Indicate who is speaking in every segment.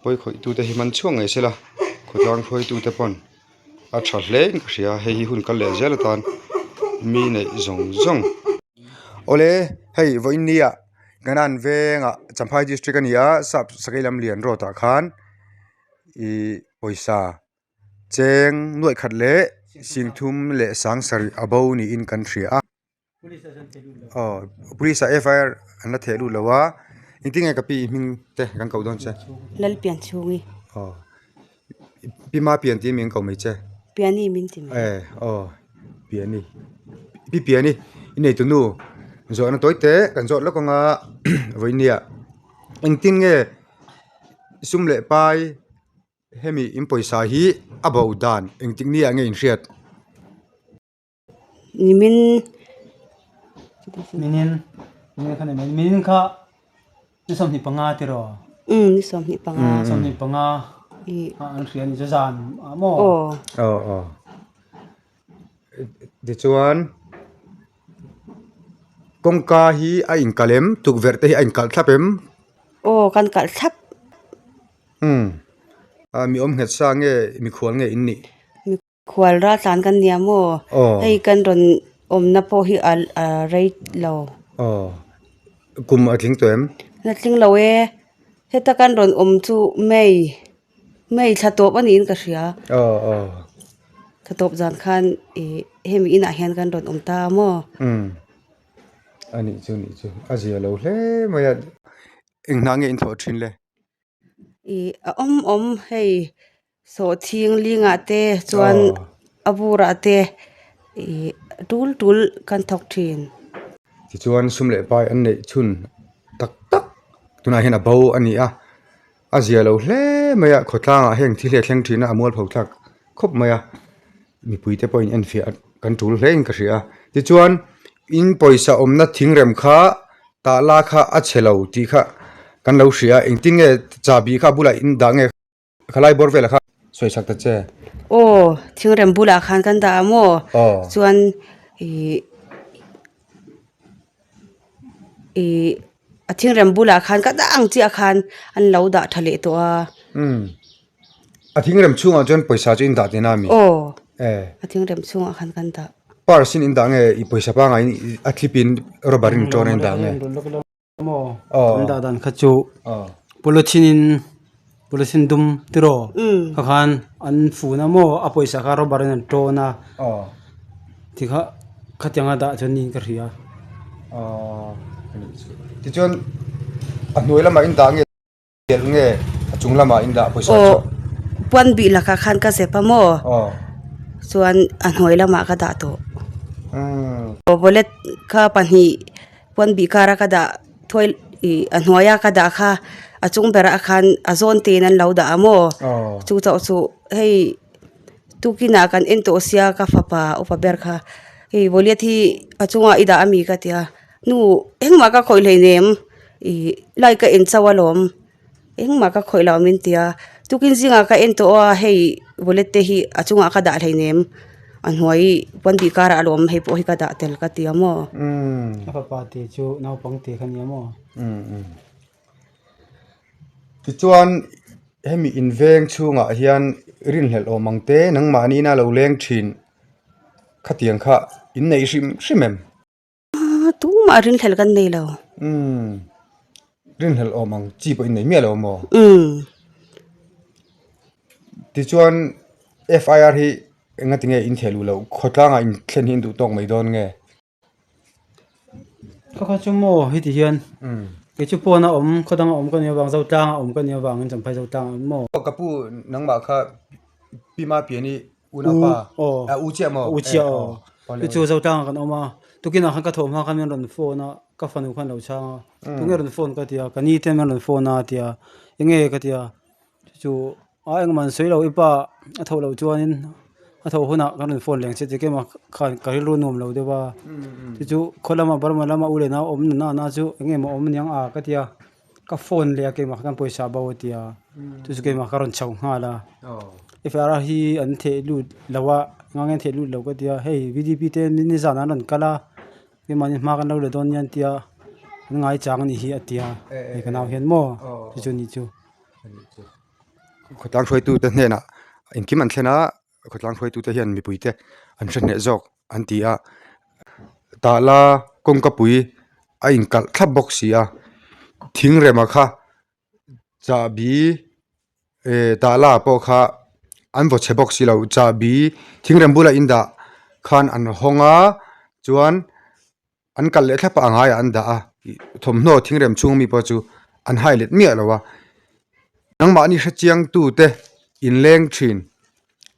Speaker 1: poi khoi tu te hi man chuang ngai sela khotlang khoi tu te pon a tha hle ka ria hei hi hun kal le zel tan mi nei zong ole hei voinia ganan venga Champhai district ania sap sakailam lian ro ta khan I poisa cheng nuai khat le singthum le sangsari abo ni in country a police FIR an la thelu lawa intinga ka pi ming te kan kau don che
Speaker 2: lal pian chungi
Speaker 1: pi ma pian ti ming kau mai che
Speaker 2: piani min ti
Speaker 1: piani inei tu nu zo na toite kan zo la ko nga voinia ingtin nge sumle pai hemi impoisa hi about dan ingting ni ange in riat
Speaker 2: nimin
Speaker 3: khane minin kha ni som ni panga ti ro
Speaker 2: ni som ni
Speaker 3: panga an rian ni zan mo
Speaker 1: de chuan kongka hi a in kalem tuk verte hi a in kal thlapem
Speaker 2: kan kal thap
Speaker 1: mi nget sa nge mi khwal nge inni
Speaker 2: mi khwal ra tlan kan nia mo hei kan ron na po hi al right lo
Speaker 1: kum a thling toem
Speaker 2: na thling lo heta kan ron chu mei thatop ani in ka ria thatop jan khan hemi ina hian kan ron ta mo
Speaker 1: ani chu azia lo hle maya ingnange in tho thin le
Speaker 2: hei so thing linga te chuan abura te tul kan thok thin
Speaker 1: ti chuan sumle pai an nei chun tak tuna hena bo ani a azia lo hle maya khotlanga heng thi le thleng thina amol phau thak khop maya mi puite point en fi kan tul hleng ka ria ti chuan in poisa omna thingrem kha ta la kha a chelo ti kha kan lo ria engtinge chabi kha bula in dange khalai borvel kha soi sakta che
Speaker 2: thingrem bula khan kan da mo chuan a thingrem bula khan ka dang chi a khan an lo da thale to
Speaker 1: a thingrem chunga jon poisa chu in da dena mi
Speaker 2: a thingrem chunga khan kan da
Speaker 1: parsin in dange I poisa pa ngai a thlipin robarin ton in dange
Speaker 3: mo da dan khachu polisin dum tiro khan an fu na mo a poisa ka robarin to na ti khatyanga da chani ka ria
Speaker 1: ti chon a noi lama in dange tel nge achung lama in da poisa
Speaker 2: puan bi la ka khan ka se pa mo chuan a noi lama ka da to bolet kha pani puan bi kara ka da thoi a noya ka da kha achung bera khan azon te nan lo da amo chu hei tukina kan ento sia ka fapa opa ber kha hei bolet hi achunga ida ami ka tia nu engma ka khoi leinem lai ka en chawalom engma ka khoi law min tia tukin zinga ka ento hei bolet te hi achunga ka da leinem an hoi puan bi kara alom hei po hi ka da tel ka tia mo
Speaker 3: papa te chu nau pang te khan ya mo
Speaker 1: ti chuan hemi inveng chunga hian rin hel o mangte nangma ni na lo leng thin khatiang kha in nei shimem
Speaker 2: tu ma rin hel kan nei lo
Speaker 1: rin hel o mang chi po in nei me lo mo ti chuan FIR hi ngatinge in thelu lo khotlanga in thlen hin du tong mai don nge
Speaker 3: kha chu mo hi ti hian ke chu pona khodanga kan ya wang zau tang kan ya wang Champhai zau tang mo
Speaker 1: kapu nangma kha pima piani una pa uche mo
Speaker 3: uche ke chu zau tang kan oma tukina khan ka thom ha kan ron phone ka fanu khan lo cha tunge ron phone ka tia kani te man ron phone na tia enge ka tia chu engman soi lo ipa a tho lo chuanin a tho huna kan phone leng che ke ma khan ka ri lu nom lo de ba chu kholama barma lama ule na na chu enge ma nyang a ka tia ka phone le ke ma kan poisa ba tia chu ke ma karon chau hala FIR hi an the lu lawa ngangen the lu lo ka tia hey VDP te ni jana ron kala ke mani ma kan lo le don yan tia ngai chang ni hi atia e kana hian mo chu ni chu
Speaker 1: ขดลางช่วยตู้เตเนี่ยนะอินคิมันเทนะขดลางช่วยตู้เตเฮียนมีปุยเตอันเช่นเนี่ยจอกอันที่ตาลากงกับปุยอินกัลทับบ็อกซี่ทิ้งเรมาค่ะจะบีตาลาปอค่ะอันวอชบ็อกซี่เราจะบีทิ้งเรมบุลาอินดาคันอันหงาจวนอันกัลเลทับอ่างายอันดาทมโนทิ้งเรมช่วงมีปอจูอันไฮเลตเมียแล้ววะนังมานี่เชียงตู้เตอินเลงชิน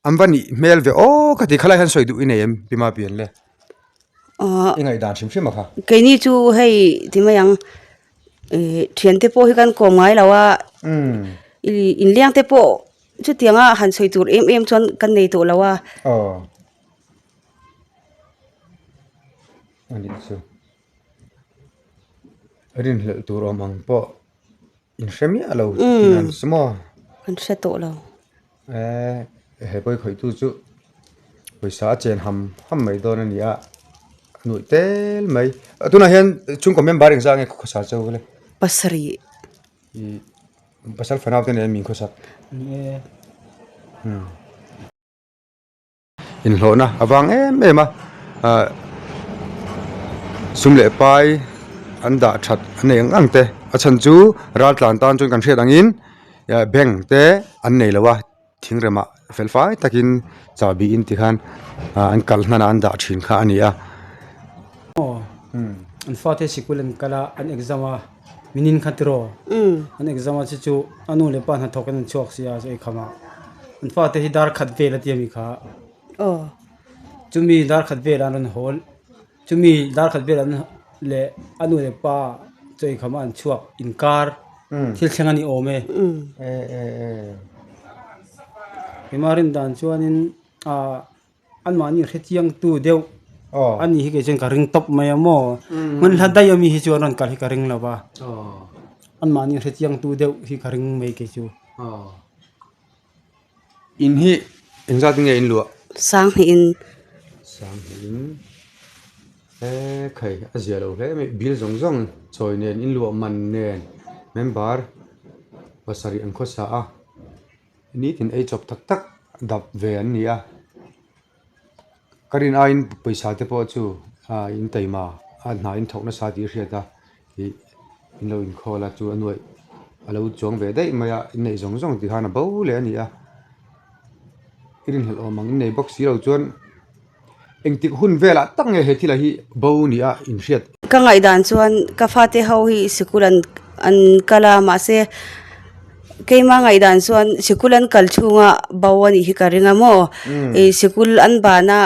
Speaker 1: อันวันนี้เมลเวโอก็ที่ขลายหันสวยดูอินเอ็มพิมาเปลี่ยนเลยยังไงด่านชิมมาค่ะ
Speaker 2: แกนี่จูให้ที่มายังเทียนเตโปให้กันกอมไงแล้วว่าอินเลี้ยงเตโปจุดเตียงหันสวยตูเอ็มจนกันในตัวแล้วว่า
Speaker 1: อันนี้สิเรื่องเหลือตัวรอมังปออินเชมีอะไรที่นั่นสมอ
Speaker 2: กันเสตแล้ว
Speaker 1: เฮ้ยไปคุยตู้จูไปสาเจนทำไม่โดนนี่หนุ่ยเตลไม่ตัวนั้นเห็นจุงคอมเมนต์บาริงซังเอกขสาเจ้าเลย
Speaker 2: ปัสรี
Speaker 1: ปัสสัลฟันเอาตัวนี้มีขสาอินโหนะอวังมาสุมเล่ไปอันดาชัดอันนี้อังเตอฉันจูรัฐลานตานจนกันเชียดังอินแบ่งเตอันนี้ละวะทิ้งเรมาเฟลไฟตะกินจะบีอินติขันอันกัลนันอันดาชินข้าอันนี้
Speaker 3: อันฟาเทสิกุลันกะลาอันเอ็กซามามินินคันติโรอันเอ็กซามาชิจูอันนู้นเลปานหันทอกันชอกเสียจะเอกขมาอันฟาเทฮิดาร์ขัดเวลที่มีข้าจุมีดาร์ขัดเวลอันโฮลจุมีดาร์ขัดเวลอันเลอันนู้นเลป้าจะเอกขมาอันชวกอินการ์ที่เชียงอันนี้โอเมพิมารินดานชวนินอันมานี่เขตียงตู้เดียวอันนี้เกี่ยวกับเรื่องตบไม่ยอมมันทัดได้ยังมีเหตุการณ์การเรื่องแล้วป่ะอันมานี่เรื่องยังตัวเดียวที่เรื่องไม่เกี่ยว
Speaker 1: อินฮีอินซาติงอินลัว
Speaker 2: สังหิน
Speaker 1: ใครอาเซียเราเลยไม่บิลซงซอยเนี่ยอินลัวมันเนี่ยเมมเบอร์ภาษาอังกฤษนี่ถึงไอ้จบตักดับเวนเนี่ยการินอินไปสาธิตพอจูอินไตมานายอินทอกนัสสาธิตเรียดอินเราอินคอลจูอันวยเราจงเวได้มาอินในจงที่หานาบ่เลยนี่อินเห็นอมังอินในบ็อกซี่เราจวนเองติหุ่นเวลาตั้งเหตุที่ละฮีบ่นี่อินเรียด
Speaker 2: ก็ไงด่านชวนกาฟาเตเฮาฮีสกุลันอันกะลามาเซเคยมาไงด่านชวนสกุลันกัลชูงะบ่าวนี่ฮิการิงะโมสกุลอันบานะ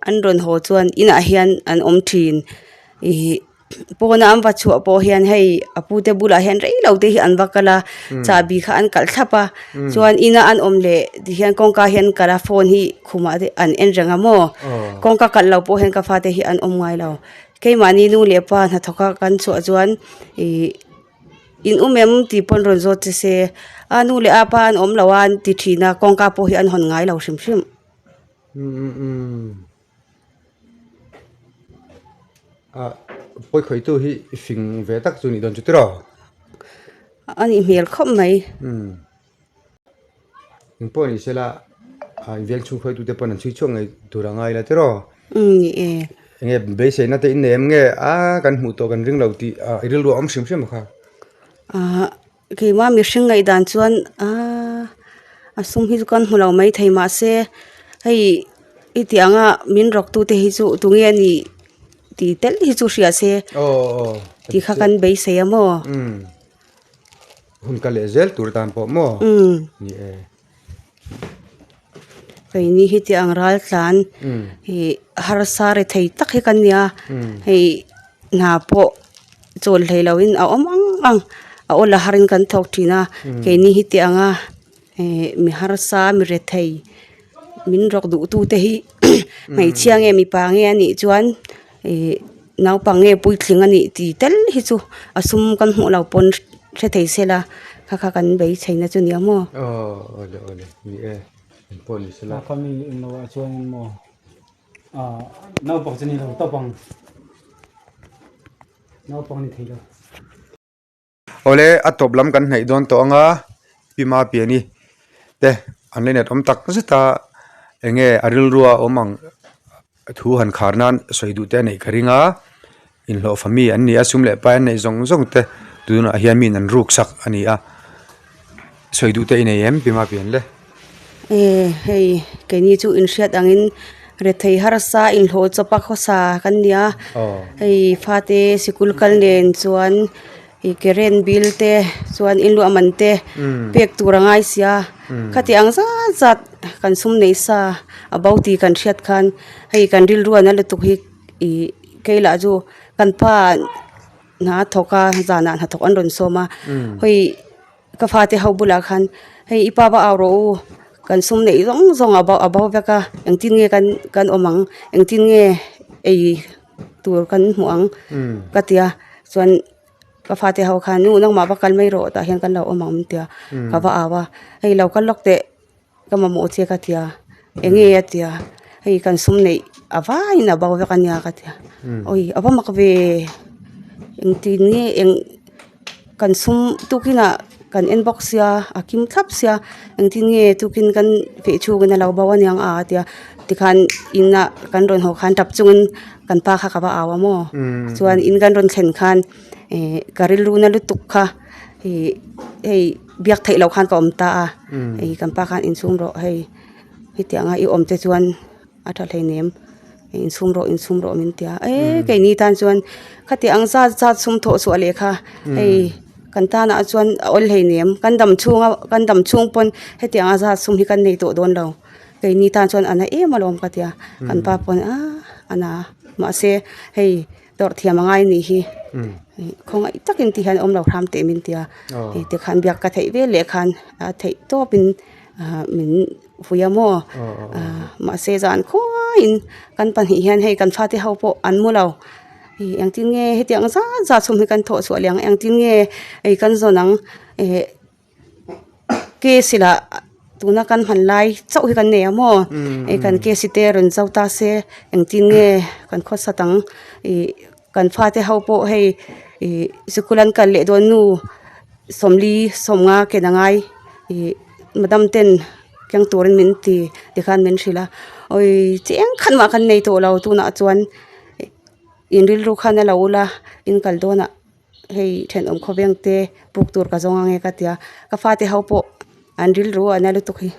Speaker 2: อันรอนโหจวนอินอาเฮียนอันอมทีนปกนะอันวัชวะปอเฮียนให้อปูเตบุลาเฮียนเรย์เราเตhiอันวักละจาบีข้าอันกัลทับะจวนอินาอันอมเล่ดิเฮียนกงกาเฮียนกะลาโฟนhiคุมาเตอันเอ็นจังะโมกงกากัลเราปอเฮียนกาฟาเตhiอันอมไงเราเคยมานี่นูเล่ปานะทอกกันสวจวนอินอุเมมตีปนรอนโซเตเซอานูเล่อาปานอมละวันติทีนะกงกาปอhiอันหอนไงเราชิม
Speaker 1: ปอยคุยตู้ที่ฟิงเวตักจุนี่โดนจุดรอ
Speaker 2: อันนี้เมียลคมไหม
Speaker 1: ยังปอยนี่เสละเวียงชูคุยตู้เตปนันช่วยช่วงไงตัวรังไงละเตรอ
Speaker 2: นี่
Speaker 1: เงี้ยเบสเซน่าจะอินเนมเงี้ยกันหูโตกันเรื่องเราที่เรื่องรวมชิมค่ะ
Speaker 2: คือว่ามีสิ่งไงด่านชวนสุ่มฮิจุกันหัวเราไม่ไทยมาเซ่ให้อีเตียงมินรกตู้เตฮิจุตุงเงี้ยนี่ที่เตลฮิจูเสียเสที่ข้ากันไปเสียมั้ง
Speaker 1: หุ่นกะเลเซลตัวตามพอมั้งนี่
Speaker 2: ไปนี่ฮิตอังรัลสันฮาร์ซาร์ไทยตักให้กันเนี่ยให้นาโปโจลให้เราอินเอาเอาละฮารินกันทอกทีนะแค่นี้ฮิตอังมีฮาร์ซามีเรไทยมินรกดูตู้เตหิไม่เชียงมีปางนี่จวนนาปังปุยทิ้งอันนี้ที่เตลฮิจูอาสุมกันหัวเราปนเสถียรเสละข้ากันไปใช้นะจุนี่มั้ง
Speaker 1: เลยนี่ปนเสละ
Speaker 3: ข้ามีเราชวนมั้งนาปังจุนี่เราตปังนาปังนี่ทีละ
Speaker 1: โอเล่อัตบล้ำกันไหนโดนตัวงะปีมาเปียนี่ te an le net om tak zeta enge aril ruwa omang thu han kharnan soidu te nei kharinga in lo fami an ni asum le pa nei zong zong te tuna hian min an ruk sak ani a soidu te nei em bima pian le
Speaker 2: hei ke ni chu in hriat angin re thei har sa in lo chopa kho sa kan nia hei fate sikul kal nen chuan i keren bil te chuan in lu aman te pek turangai sia khati ang zat kan sum nei sa about ti kan hriat khan hei kan ril ruan ale tuk hi i keila ju kan pa na thoka jana na thok an ron soma hoi ka fate haubula khan hei ipa ba awro kan sum nei zong about veka engtin nge kan omang engtin nge ei tur kan muang katia chuan ka fate hau khan nu nang ma ba kal mai ro ta hian kan lo omang tia ka ba awa hei lo kan lok te ka ma mo che katia enge atia hei kan sum nei awa ina ba veka nya katia oi aba makve engtin nge eng kan sum tukina kan inbox ya akim thap sia engtin nge tukin kan fe chu gana law bawan yang a tia tikhan inna kan ron ho khan tap chungin kan pa kha ka ba awa mo chuan in kan ron thlen khan karil ru na lu tuk kha hei biak thei lo khan ka om ta a hei kan pa khan in sum ro hei hitianga i om te chuan a tha hlei nem in sum ro min tia ke ni tan chuan khati ang za sum tho su ale kha hei kan ta na chuan ol hei nem kan dam chung pon heti anga za sum hi kan nei to don lo ke ni tan chuan ana e malom ka tia kan pa pon ana ma se hei dor thiam angai ni hi khonga itakin ti han om lo ram te min tia te khan biak ka thei ve le khan thei to pin min fuyamo ma se zan khoin kan pan hi hian hei kan phate hau po an mu lo ang tin nge heti ang za sum hi kan tho su aliang ang tin nge ei kan zonang ke sila tuna kan han lai chau hi kan ne amo ei kan ke site ron zau ta se ang tin nge kan khot satang kan phate hau po hei sikulan kal le don nu somli somnga ke nangai madam ten kyang torin min ti dekhan men shila oi cheng khan ma kan nei to lo tu na chuan in ril ru khana laula in kal dona hei then om khobeng te puk tur ka zonga nge ka tia ka fate hau po an ril ru analu tu khi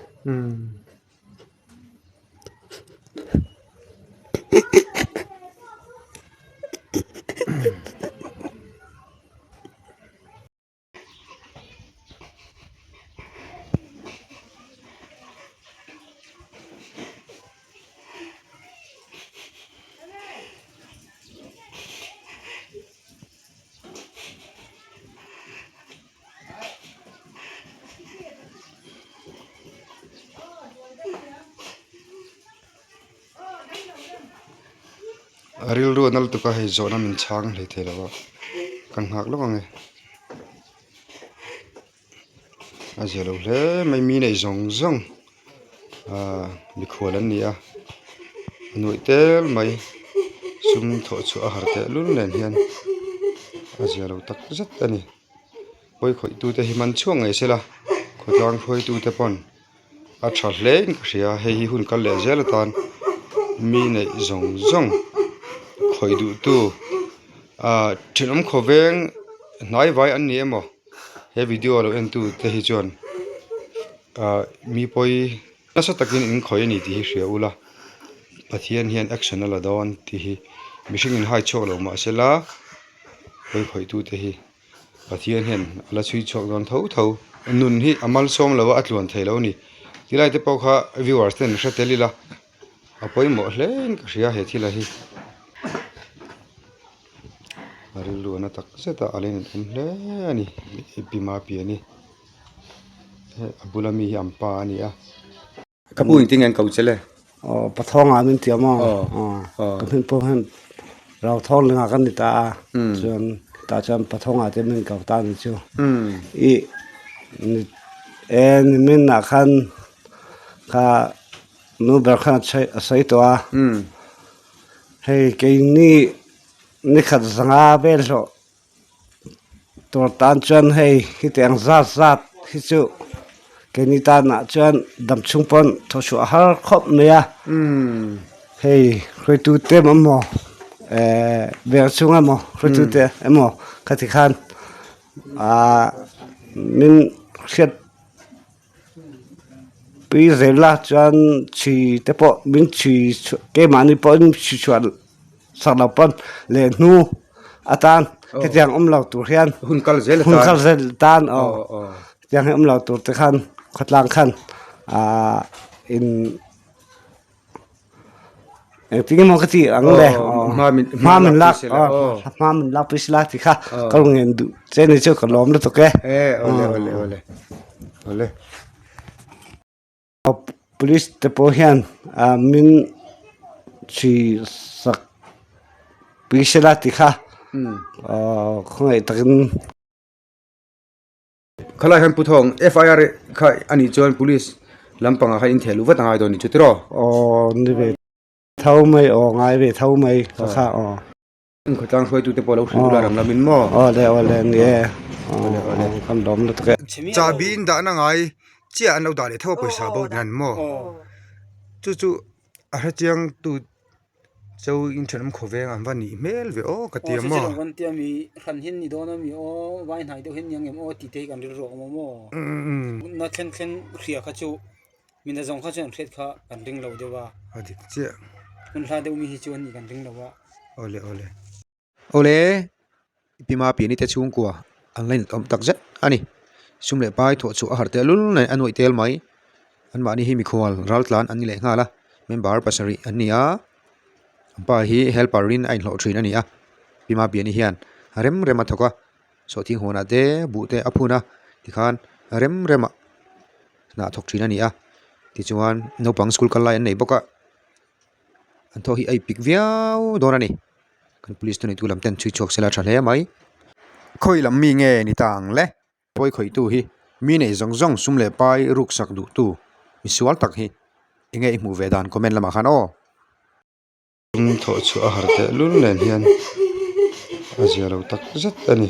Speaker 1: aril ru anal tuka hei zona min chang hlei thelawa kan hak lo nge azelo hle mai mi nei zong zong mi kholan ni a noi tel mai sum tho chu a har te lul nen hian azelo tak zat ani poi khoi tu te himan chuang ngai sela khotang khoi tu te pon a tha hlein khria hei hun kal le zel tan mi nei zong zong khoi du tu thinom khoveng nai vai an ni emo he video lo en tu te hi chuan mi poi asa takin in khoi ni ti hi hria ula pathian hian action ala don ti hi mishing in hai chok lo ma sela poi khoi tu te hi pathian hian ala chui chok don tho nun hi amal som lo atlon thelo ni tilai te pokha viewers ten hra telila apoi mo hlen ka hria he thila hi arilu na tak seta alen hle ani bima pi ani abulami ampa ani a kapu ting ang kau chele
Speaker 3: pathong amin tiama kapin po han rau thol nga kan ni ta chuan ta cham pathong ate min kau ta ni chu i en min na khan kha nu ber khan sai to a hei ke ni khat zanga bel so tor tan chan hei hi teng zat hi chu
Speaker 4: ni ta na chuan dam chung pon tho chu har khop meya hei khoi tu te mo ber chung mo khoi tu te mo khati khan min khet pi zela chuan chi te po min chi ke mani po chi chuan sa la pon le nu atan ke jang lau tur hian
Speaker 1: hun kal zel
Speaker 4: tan jang lau tur te khan khatlang khan in tingi mo kati ang le ma min lak pisla ti kha kalungen du cheni chu kalom lo to ke
Speaker 1: ole
Speaker 4: police te po hian min chi sak pisla ti kha khoi takin
Speaker 1: khala han puthong FIR kha ani chuan police lampanga kha in thelu watanga do ni chutro
Speaker 4: ni ve thau mai ngai ve thau mai kha
Speaker 1: khotang khoi tu te polo thlu la ram lamin mo
Speaker 4: ole ni kan dom lo to ke
Speaker 1: cha bin da na ngai chia an lo da le thaw paisa bo nan mo chu a ha chiang tu so in thanam khoveng am wani mel ve o katia mo
Speaker 3: wan tia mi ran hin ni do na mi wai nai do hin yang em ti te kan ri ro mo na thlen khria kha chu min da jong kha chen thret kha kan ring lo dewa
Speaker 1: adi che
Speaker 3: kun hla de mi hi chu ni kan ring lo wa
Speaker 1: ole pima pi ni te chung kwa online tom tak zet ani sumle pai tho chu a har te lul nai anoi tel mai an ma ni hi mi khwal raltlan ani le nga la member pasari ania pa hi helperin ain hlo thin ania pima pi ni hian rem athoka so thing hona te bu te aphuna tikhan rema na thok thin ania ti chuan no pang school kal lai an nei boka an tho hi ai pik viau donani kan police tu ni tu lam ten chui chok sela thale mai khoi lam mi nge ni tang le poi khoi tu hi mi nei zong sumle pai ruk sak du tu mi sual tak hi inge mu vedan comment lama khan o tho chu a har te lul len hian azia lo tak zet ani